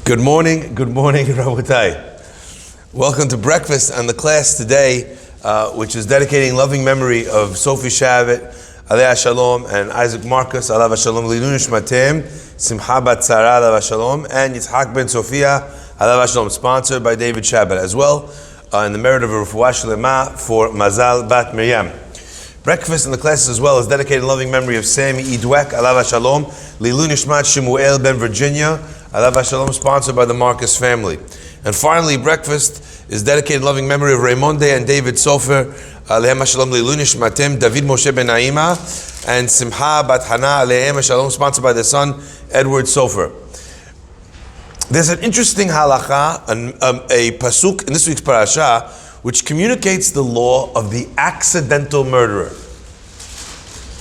Good morning, Rabotai. Welcome to breakfast and the class today, which is dedicating loving memory of Sophie Shavit, Alei Shalom, and Isaac Marcus, Alav Shalom, Lilun Mishpatim, Simcha Bat Tzara, Alav Shalom, and Yitzhak Ben Sophia, Alav Shalom, sponsored by David Shabbat as well, in the merit of a Refuah Shlema for Mazal Bat Miriam. Breakfast in the classes as well is dedicated in loving memory of Sammy Idwek, Alav Shalom, Lilun Nishmat Shemuel Ben Virginia, Alav Shalom, sponsored by the Marcus family. And finally, breakfast is dedicated in loving memory of Raymonde and David Sofer, Alehem Shalom Lilun Nishmatim, David Moshe Ben Naima, and Simcha Bat Hana, Alehem Shalom, sponsored by the son Edward Sofer. There's an interesting halacha, a pasuk in this week's parasha, which communicates the law of the accidental murderer.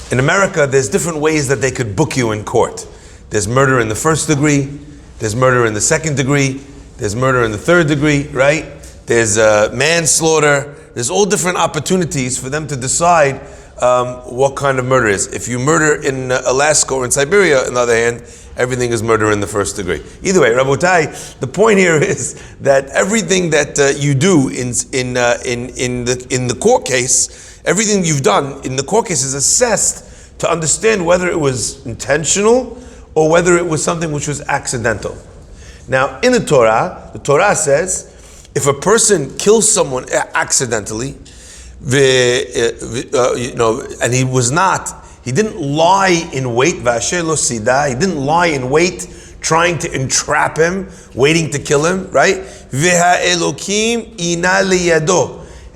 In America, there's different ways that they could book you in court. There's murder in the first degree, there's murder in the second degree, there's murder in the third degree, right? There's manslaughter. There's all different opportunities for them to decide what kind of murder is. If you murder in Alaska or in Siberia, on the other hand, everything is murder in the first degree. Either way, Rabotai, the point here is that everything that you do in the court case, everything you've done in the court case is assessed to understand whether it was intentional or whether it was something which was accidental. Now, in the Torah says, if a person kills someone accidentally, and he didn't lie in wait, he didn't lie in wait, trying to entrap him, waiting to kill him, right?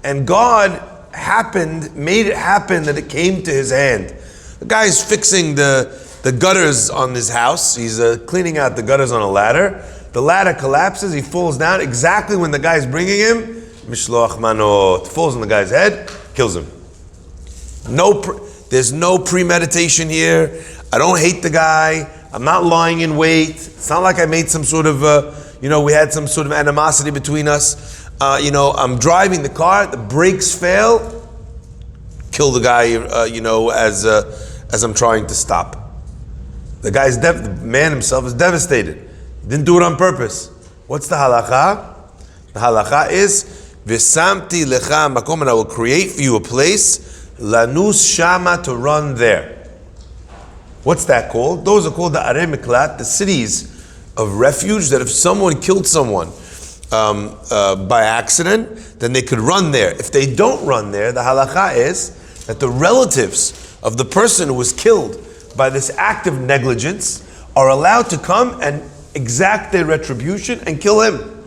And God made it happen that it came to his hand. The guy's fixing the gutters on his house. He's cleaning out the gutters on a ladder. The ladder collapses, he falls down exactly when the guy's bringing him. Mishloach manot, falls on the guy's head, kills him. There's no premeditation here. I don't hate the guy. I'm not lying in wait. It's not like I made some sort of, we had some sort of animosity between us. I'm driving the car, the brakes fail, kill the guy, as I'm trying to stop. The the man himself is devastated. He didn't do it on purpose. What's the halacha? The halacha is, V'samti lecha makom, and I will create for you a place, lanus shama, to run there. What's that called? Those are called the arei miklat, the cities of refuge, that if someone killed someone by accident, then they could run there. If they don't run there, the halacha is that the relatives of the person who was killed by this act of negligence are allowed to come and exact their retribution and kill him.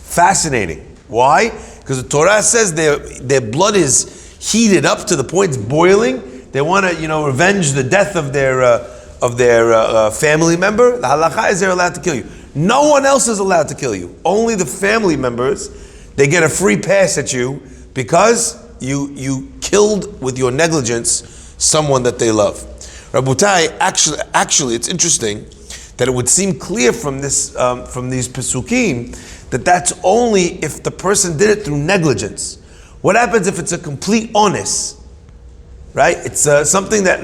Fascinating. Why? Because the Torah says their blood is heated up to the point it's boiling. They want to, revenge the death of their family member. The halacha is they're allowed to kill you. No one else is allowed to kill you. Only the family members. They get a free pass at you because you killed with your negligence someone that they love. Rabotai, actually, it's interesting that it would seem clear from these pesukim that that's only if the person did it through negligence. What happens if it's a complete honest, right? It's something that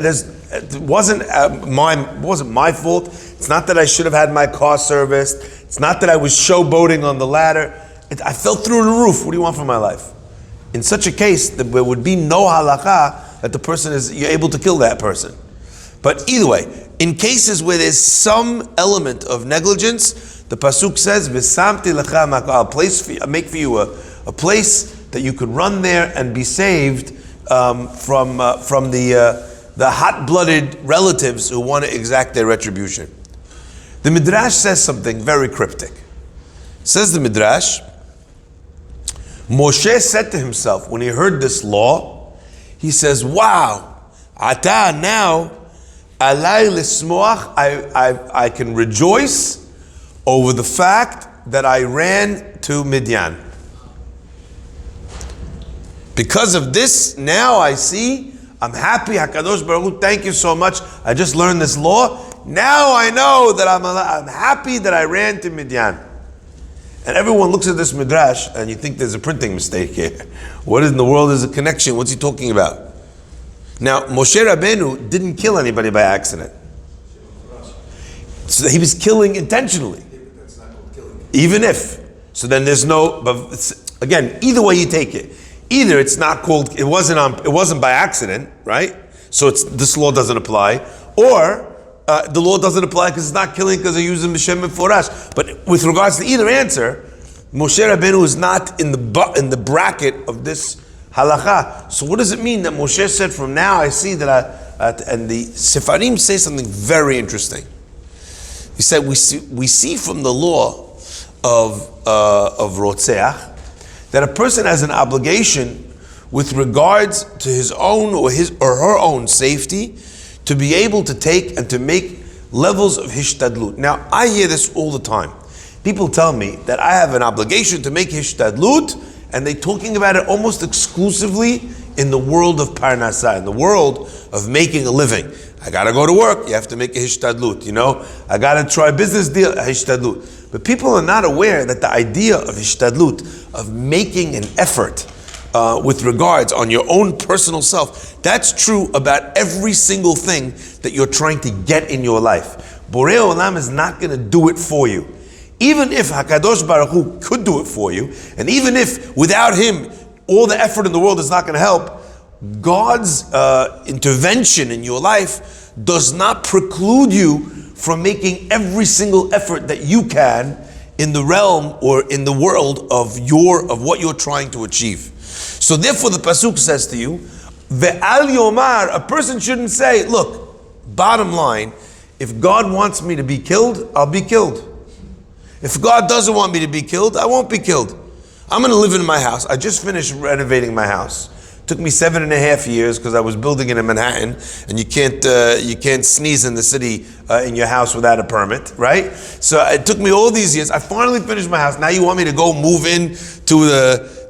wasn't my fault. It's not that I should have had my car serviced. It's not that I was showboating on the ladder. I fell through the roof. What do you want from my life? In such a case, there would be no halacha that you're able to kill that person. But either way, in cases where there's some element of negligence, the pasuk says, "V'samti lecha makol," I'll make for you a place that you could run there and be saved from the hot-blooded relatives who want to exact their retribution. The Midrash says something very cryptic. Says the Midrash, Moshe said to himself when he heard this law, he says, "Wow, ata now." I can rejoice over the fact that I ran to Midian. Because of this, now I see, I'm happy. HaKadosh Baruch Hu, thank you so much. I just learned this law. Now I know that I'm happy that I ran to Midian. And everyone looks at this midrash and you think there's a printing mistake here. What in the world is a connection? What's he talking about? Now, Moshe Rabbeinu didn't kill anybody by accident. So he was killing intentionally. Even if. So then there's no, but again, either way you take it. Either it's not called, it wasn't by accident, right? So this law doesn't apply. Or the law doesn't apply because it's not killing because they're using B'Shem Meforash. But with regards to either answer, Moshe Rabbeinu is not in the bracket of this halacha. So what does it mean that Moshe said from now I see that and the Sefarim say something very interesting. He said we see from the law of Rotzeach that a person has an obligation with regards to his own or her own safety to be able to take and to make levels of hishtadlut. Now I hear this all the time. People tell me that I have an obligation to make hishtadlut, and they're talking about it almost exclusively in the world of parnasah, in the world of making a living. I gotta go to work, you have to make a hishtadlut, I gotta try a business deal, a hishtadlut. But people are not aware that the idea of hishtadlut, of making an effort with regards on your own personal self, that's true about every single thing that you're trying to get in your life. Borei Olam is not gonna do it for you. Even if HaKadosh Baruch Hu could do it for you, and even if without him all the effort in the world is not going to help, God's intervention in your life does not preclude you from making every single effort that you can in the realm or in the world of what you're trying to achieve. So therefore the Pasuk says to you, Ve'al Yomar, a person shouldn't say, look, bottom line, if God wants me to be killed, I'll be killed. If God doesn't want me to be killed, I won't be killed. I'm going to live in my house. I just finished renovating my house. It took me 7.5 years because I was building it in Manhattan, and you can't sneeze in the city in your house without a permit, right? So it took me all these years. I finally finished my house. Now you want me to go move in to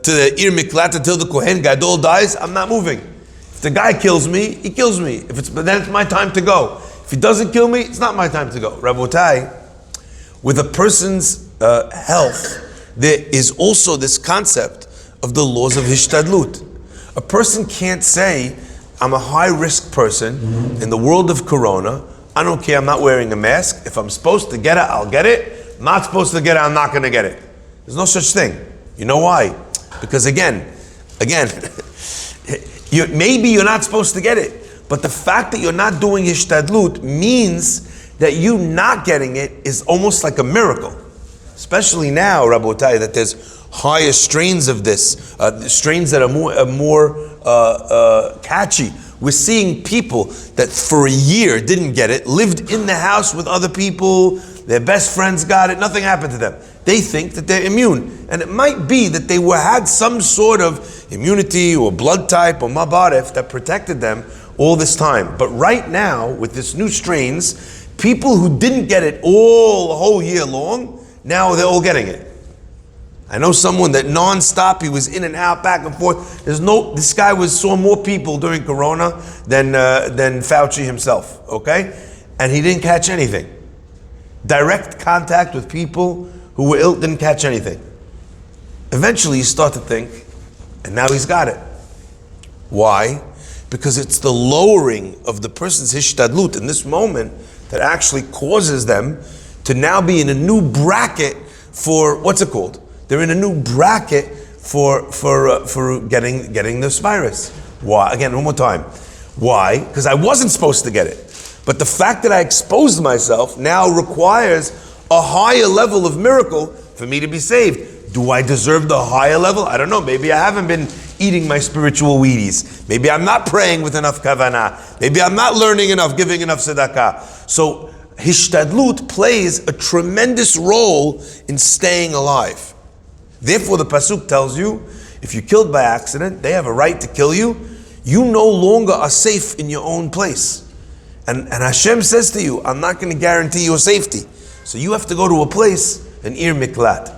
the Ir Miklat until the Kohen Gadol dies? I'm not moving. If the guy kills me, he kills me. But then it's my time to go. If he doesn't kill me, it's not my time to go. Rabotai, with a person's health, there is also this concept of the laws of hishtadlut. A person can't say, I'm a high-risk person in the world of Corona. I don't care, I'm not wearing a mask. If I'm supposed to get it, I'll get it. I'm not supposed to get it, I'm not going to get it. There's no such thing. You know why? Because again, maybe you're not supposed to get it, but the fact that you're not doing hishtadlut means that you not getting it is almost like a miracle. Especially now, Rabotai, that there's higher strains of this, strains that are more catchy. We're seeing people that for a year didn't get it, lived in the house with other people, their best friends got it, nothing happened to them. They think that they're immune. And it might be that they had some sort of immunity or blood type or mabaref that protected them all this time. But right now, with this new strains, people who didn't get it all the whole year long, now they're all getting it. I know someone that non-stop, he was in and out, back and forth. This guy saw more people during Corona than Fauci himself, okay? And he didn't catch anything. Direct contact with people who were ill, didn't catch anything. Eventually you start to think, and now he's got it. Why? Because it's the lowering of the person's hishtadlut in this moment that actually causes them to now be in a new bracket for, what's it called? They're in a new bracket for getting this virus. Why? Again, one more time. Why? Because I wasn't supposed to get it. But the fact that I exposed myself now requires a higher level of miracle for me to be saved. Do I deserve the higher level? I don't know. Maybe I haven't been eating my spiritual Wheaties. Maybe I'm not praying with enough kavanah. Maybe I'm not learning enough, giving enough tzedakah. So hishtadlut plays a tremendous role in staying alive. Therefore, the pasuk tells you, if you're killed by accident, they have a right to kill you. You no longer are safe in your own place. And Hashem says to you, I'm not going to guarantee your safety. So you have to go to a place, an Ir Miklat.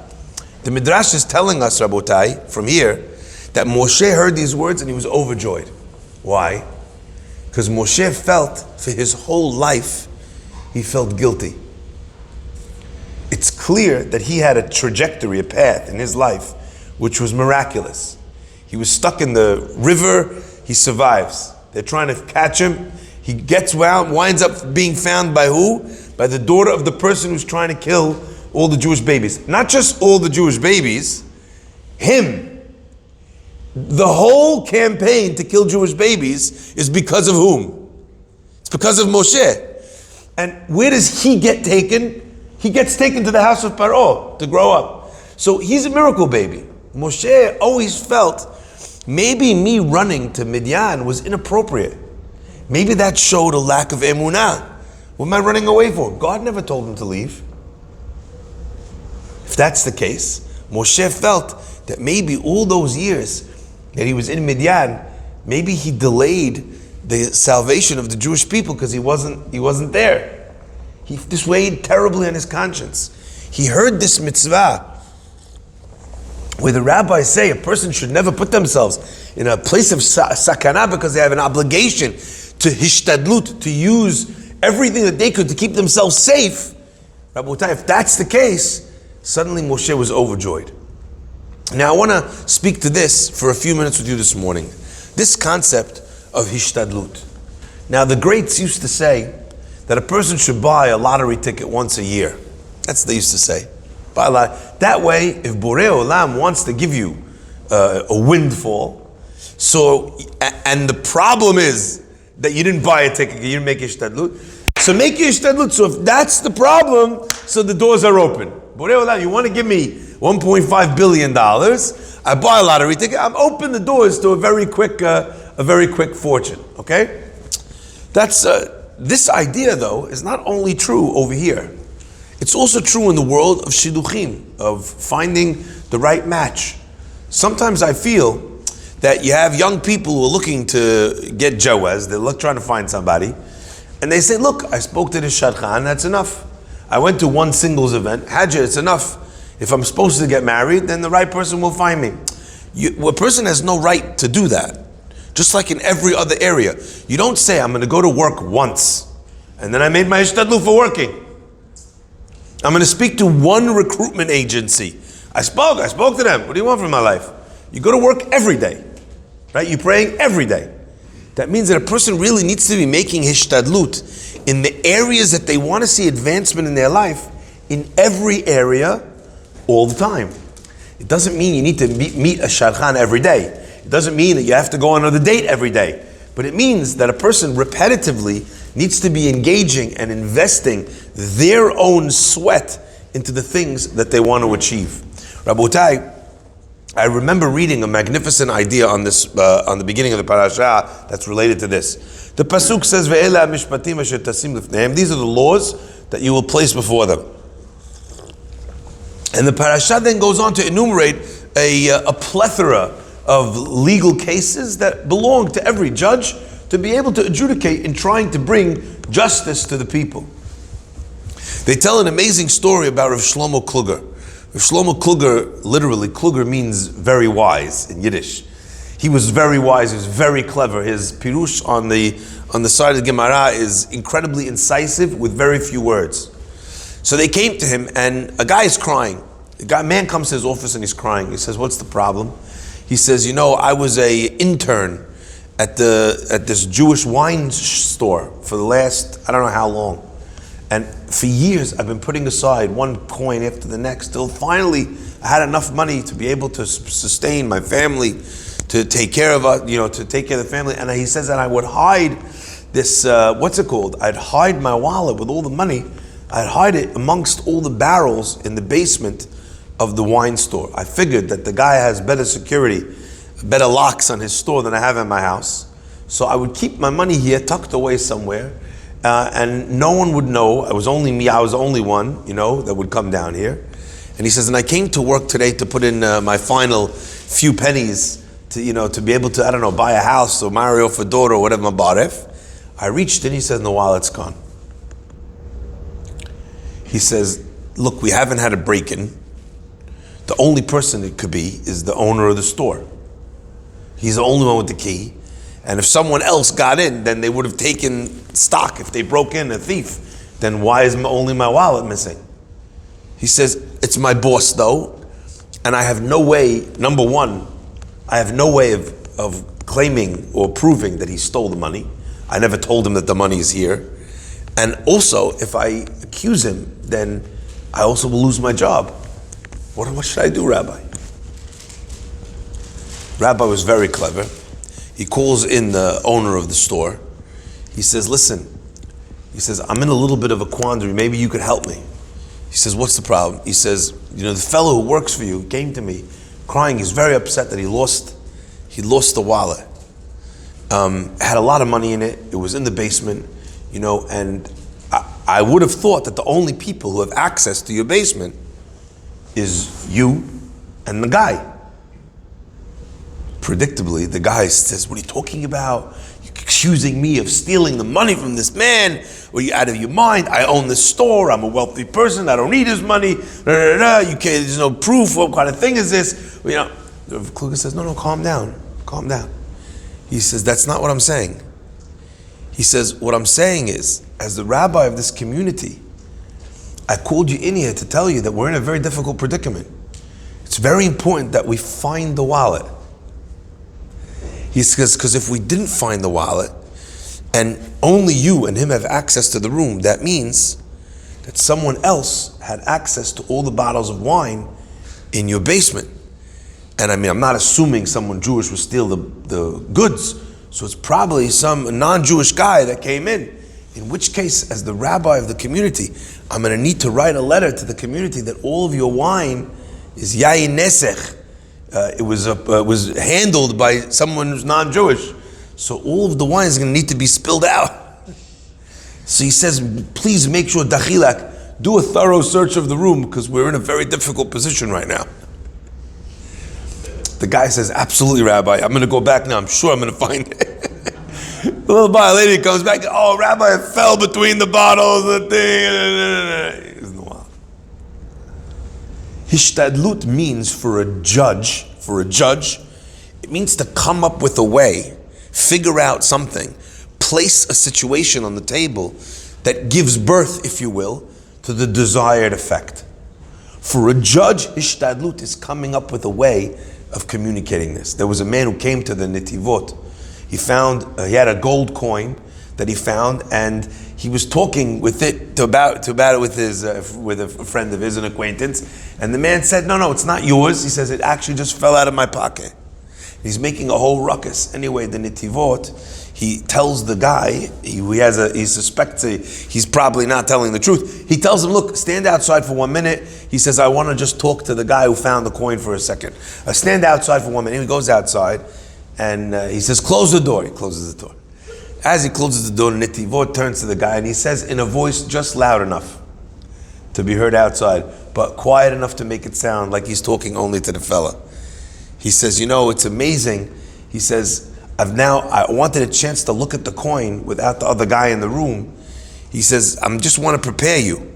The Midrash is telling us, Rabotai, from here, that Moshe heard these words and he was overjoyed. Why? Because Moshe felt, for his whole life, he felt guilty. It's clear that he had a trajectory, a path in his life, which was miraculous. He was stuck in the river, he survives. They're trying to catch him. He winds up being found by who? By the daughter of the person who's trying to kill all the Jewish babies. Not just all the Jewish babies, him. The whole campaign to kill Jewish babies is because of whom? It's because of Moshe. And where does he get taken? He gets taken to the house of Paro to grow up. So he's a miracle baby. Moshe always felt maybe me running to Midian was inappropriate. Maybe that showed a lack of emunah. What am I running away for? God never told him to leave. If that's the case, Moshe felt that maybe all those years that he was in Midian, maybe he delayed the salvation of the Jewish people because he wasn't there. This weighed terribly on his conscience. He heard this mitzvah where the rabbis say a person should never put themselves in a place of sakana because they have an obligation to hishtadlut, to use everything that they could to keep themselves safe. Rabotai, if that's the case, suddenly Moshe was overjoyed. Now I want to speak to this for a few minutes with you this morning. This concept of hishtadlut. Now the greats used to say that a person should buy a lottery ticket once a year. That's what they used to say. Buy a lot. That way, if Borei Olam wants to give you a windfall, and the problem is that you didn't buy a ticket, you didn't make hishtadlut. So make your hishtadlut. So if that's the problem, so the doors are open. Borei Olam, you want to give me $1.5 billion, I buy a lottery ticket, I'm open the doors to a very quick fortune, okay? That's, this idea though is not only true over here, it's also true in the world of shidduchim, of finding the right match. Sometimes I feel that you have young people who are looking to get jawaz, they're trying to find somebody, and they say, look, I spoke to the shadchan, that's enough. I went to one singles event, Hajj, it's enough. If I'm supposed to get married, then the right person will find me. A person has no right to do that. Just like in every other area. You don't say, I'm going to go to work once, and then I made my hishtadlut for working. I'm going to speak to one recruitment agency. I spoke to them. What do you want from my life? You go to work every day, right? You're praying every day. That means that a person really needs to be making hishtadlut in the areas that they want to see advancement in their life, in every area, all the time. It doesn't mean you need to meet a shadchan every day. It doesn't mean that you have to go on another date every day. But it means that a person repetitively needs to be engaging and investing their own sweat into the things that they want to achieve. Rabotai, I remember reading a magnificent idea on this, on the beginning of the parasha that's related to this. The pasuk says, "Ve'ela mishpatim asher tasim lifnehem." These are the laws that you will place before them. And the parasha then goes on to enumerate a plethora of legal cases that belong to every judge to be able to adjudicate in trying to bring justice to the people. They tell an amazing story about Rav Shlomo Kluger. Rav Shlomo Kluger, literally, Kluger means very wise in Yiddish. He was very wise, he was very clever. His pirush on the side of the Gemara is incredibly incisive with very few words. So they came to him and a guy is crying. A man comes to his office and he's crying. He says, what's the problem? He says, I was a intern at this Jewish wine store for the last, I don't know how long. And for years, I've been putting aside one coin after the next till finally I had enough money to be able to sustain my family, to take care of us, to take care of the family. And he says that I would hide this, I'd hide my wallet with all the money. I'd hide it amongst all the barrels in the basement of the wine store. I figured that the guy has better security, better locks on his store than I have in my house. So I would keep my money here tucked away somewhere, and no one would know. It was only me, I was the only one, that would come down here. And he says, and I came to work today to put in my final few pennies to be able to, buy a house or marry off a daughter or whatever, Mabaref. I reached in, he says, and the wallet's gone. He says, look, we haven't had a break-in. The only person it could be is the owner of the store. He's the only one with the key. And if someone else got in, then they would have taken stock. If they broke in, a thief, then why is only my wallet missing? He says, it's my boss though, and I have no way, number one, I have no way of claiming or proving that he stole the money. I never told him that the money is here. And also, if I accuse him, then I also will lose my job. What should I do, Rabbi? Rabbi was very clever. He calls in the owner of the store. He says, listen, he says, I'm in a little bit of a quandary. Maybe you could help me. He says, what's the problem? He says, the fellow who works for you came to me crying. He's very upset that he lost the wallet. Had a lot of money in it. It was in the basement, and I would have thought that the only people who have access to your basement is you and the guy. Predictably, the guy says, what are you talking about? You're accusing me of stealing the money from this man? Are you out of your mind? I own this store. I'm a wealthy person. I don't need his money. You can't, there's no proof. What kind of thing is this? The Kluger says, no, calm down. Calm down. He says, that's not what I'm saying. He says, what I'm saying is, as the rabbi of this community, I called you in here to tell you that we're in a very difficult predicament. It's very important that we find the wallet. He says, because if we didn't find the wallet, and only you and him have access to the room, that means that someone else had access to all the bottles of wine in your basement. And I'm not assuming someone Jewish would steal the goods, so it's probably some non-Jewish guy that came in which case, as the rabbi of the community, I'm going to need to write a letter to the community that all of your wine is yayin nesech. It was handled by someone who's non-Jewish. So all of the wine is going to need to be spilled out. So he says, please make sure, Dachilak, do a thorough search of the room because we're in a very difficult position right now. The guy says, absolutely, Rabbi. I'm going to go back now. I'm sure I'm going to find it. The little bar lady comes back. Oh, Rabbi, it fell between the bottles and the thing. It's in the wild. Hishtadlut means for a judge, it means to come up with a way, figure out something, place a situation on the table that gives birth, if you will, to the desired effect. For a judge, hishtadlut is coming up with a way of communicating this. There was a man who came to the Netivot. He had a gold coin that he found, and he was talking with it about it with a friend of his, an acquaintance. And the man said, "No, it's not yours." He says, "It actually just fell out of my pocket." He's making a whole ruckus. Anyway, the Netivot, he tells the guy, he suspects he's probably not telling the truth. He tells him, "Look, stand outside for 1 minute." He says, "I want to just talk to the guy who found the coin for a second. Stand outside for 1 minute." He goes outside, and he says, "Close the door." He closes the door. As he closes the door, Netivot turns to the guy and he says in a voice just loud enough to be heard outside, but quiet enough to make it sound like he's talking only to the fella. He says, "It's amazing." He says, I wanted a chance to look at the coin without the other guy in the room. He says, "I just want to prepare you.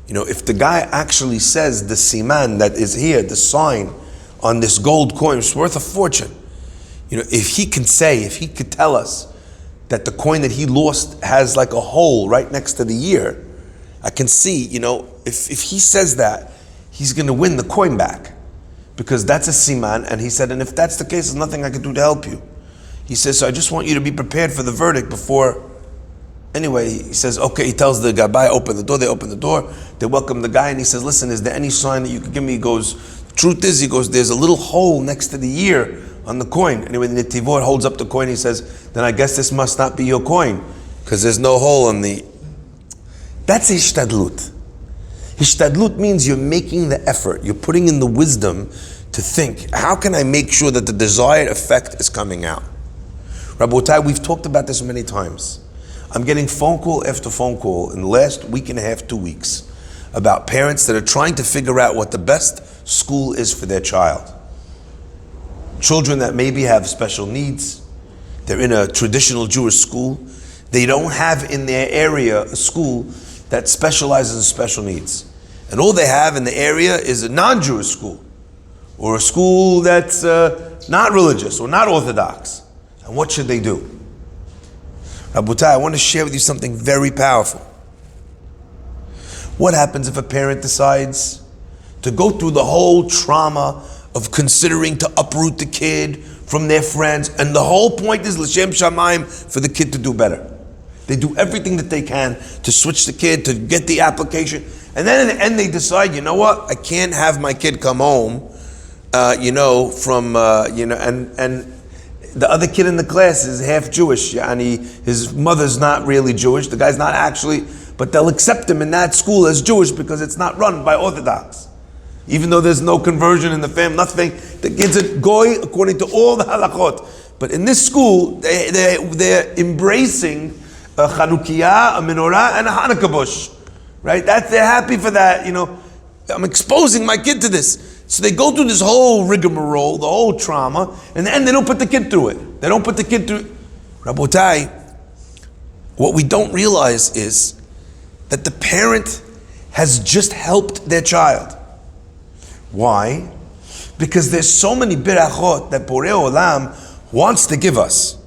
If the guy actually says the siman that is here, the sign on this gold coin, is worth a fortune. If he could tell us that the coin that he lost has like a hole right next to the year, I can see, if he says that, he's going to win the coin back. Because that's a siman." And he said, "And if that's the case, there's nothing I can do to help you." He says, "So I just want you to be prepared for the verdict before." Anyway, he says, okay. He tells the Gabbai, open the door. They open the door. They welcome the guy, and he says, "Listen, is there any sign that you could give me?" He goes, "Truth is," he goes, "there's a little hole next to the year on the coin." Anyway, the Netivot holds up the coin. He says, "Then I guess this must not be your coin, because there's no hole on the..." That's hishtadlut. Hishtadlut means you're making the effort. You're putting in the wisdom to think, how can I make sure that the desired effect is coming out? Rabotai, we've talked about this many times. I'm getting phone call after phone call in the last week and a half, 2 weeks, about parents that are trying to figure out what the best school is for their child. Children that maybe have special needs. They're in a traditional Jewish school. They don't have in their area a school that specializes in special needs. And all they have in the area is a non-Jewish school, or a school that's not religious or not Orthodox. And what should they do? Rabotai, I want to share with you something very powerful. What happens if a parent decides to go through the whole trauma of considering to uproot the kid from their friends, and the whole point is l'shem shamayim, for the kid to do better? They do everything that they can to switch the kid, to get the application, And then in the end they decide, you know what, I can't have my kid come home, and the other kid in the class is half Jewish, his mother's not really Jewish, the guy's not actually, but they'll accept him in that school as Jewish because it's not run by Orthodox. Even though there's no conversion in the family, nothing, the kid's a goy according to all the halachot. But in this school, they're embracing a Chanukiah, a menorah, and a Hanukkah bush. Right? They're happy for that, I'm exposing my kid to this. So they go through this whole rigmarole, the whole trauma, and in the end they don't put the kid through it. They don't put the kid through. Rabotai, what we don't realize is that the parent has just helped their child. Why? Because there's so many birachot that Borei Olam wants to give us.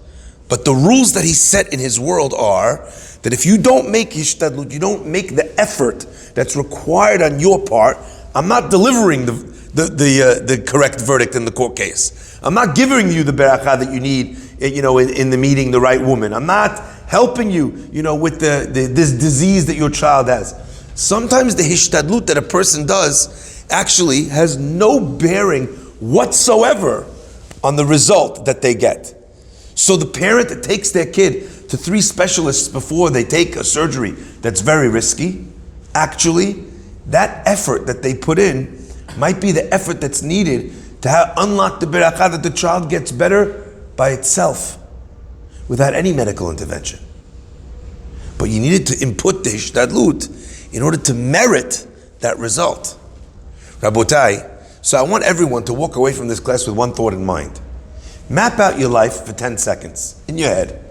But the rules that he set in his world are that if you don't make hishtadlut, you don't make the effort that's required on your part, I'm not delivering the correct verdict in the court case. I'm not giving you the beracha that you need, in the meeting the right woman. I'm not helping you, with this disease that your child has. Sometimes the hishtadlut that a person does actually has no bearing whatsoever on the result that they get. So the parent that takes their kid to 3 specialists before they take a surgery that's very risky, actually, that effort that they put in might be the effort that's needed to unlock the beracha that the child gets better by itself, without any medical intervention. But you needed to input the hishtadlut in order to merit that result. Rabotai, so I want everyone to walk away from this class with one thought in mind. Map out your life for 10 seconds in your head.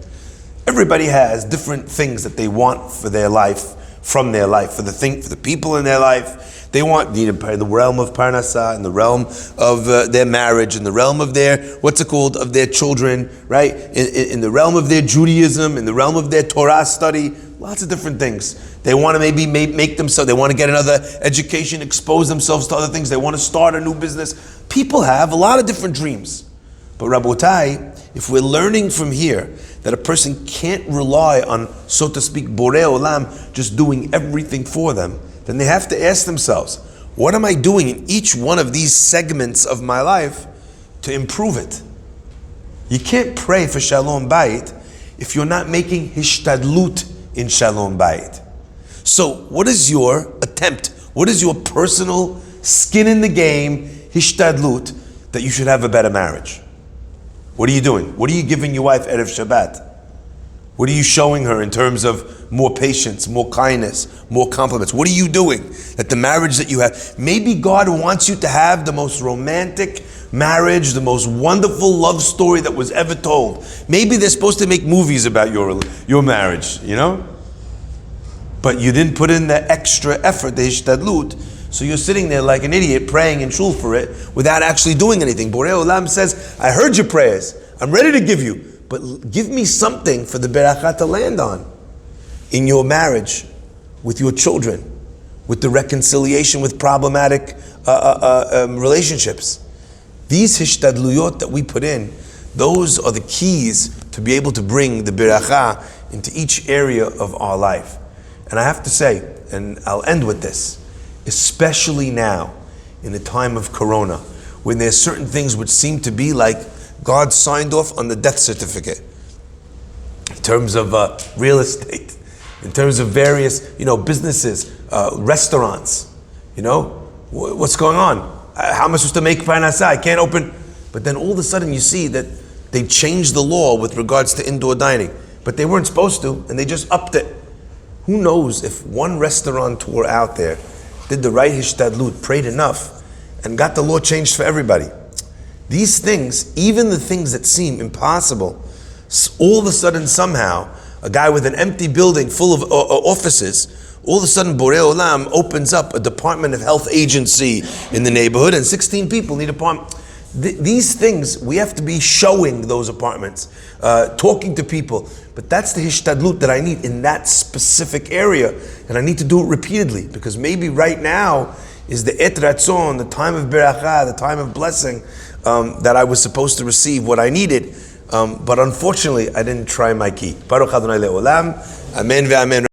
Everybody has different things that they want for their life, from their life, for the people in their life. They want in the realm of parnasa, in the realm of their marriage, in the realm of their, of their children, right? In the realm of their Judaism, in the realm of their Torah study, lots of different things. They want to maybe make themselves, they want to get another education, expose themselves to other things, they want to start a new business. People have a lot of different dreams. But Rabotai, if we're learning from here that a person can't rely on, so to speak, Borei Olam just doing everything for them, then they have to ask themselves, what am I doing in each one of these segments of my life to improve it? You can't pray for Shalom Bayit if you're not making hishtadlut in Shalom Bayit. So what is your attempt? What is your personal skin in the game, hishtadlut, that you should have a better marriage? What are you doing? What are you giving your wife Erev Shabbat? What are you showing her in terms of more patience, more kindness, more compliments? What are you doing that the marriage that you have, maybe God wants you to have the most romantic marriage, the most wonderful love story that was ever told. Maybe they're supposed to make movies about your marriage, But you didn't put in the extra effort, the hishtadlut, so you're sitting there like an idiot praying in shul for it without actually doing anything. Borei Olam says, I heard your prayers. I'm ready to give you. But give me something for the beracha to land on in your marriage, with your children, with the reconciliation with problematic relationships. These hishtadluyot that we put in, those are the keys to be able to bring the beracha into each area of our life. And I have to say, and I'll end with this, especially now, in the time of Corona, when there's certain things which seem to be like God signed off on the death certificate, in terms of real estate, in terms of various, businesses, restaurants, what's going on? How am I supposed to make parnasa? I can't open. But then all of a sudden you see that they changed the law with regards to indoor dining, but they weren't supposed to, and they just upped it. Who knows if one restaurateur out there did the right hishtadlut, prayed enough, and got the law changed for everybody. These things, even the things that seem impossible, all of a sudden somehow, a guy with an empty building full of offices, all of a sudden Borei Olam opens up a Department of Health agency in the neighborhood and 16 people need apartment. These things, we have to be showing those apartments, talking to people. But that's the hishtadlut that I need in that specific area. And I need to do it repeatedly, because maybe right now is the et ratzon, the time of beracha, the time of blessing, that I was supposed to receive what I needed. But unfortunately, I didn't try my key. Baruch Adonai le'olam. Amen ve'amen.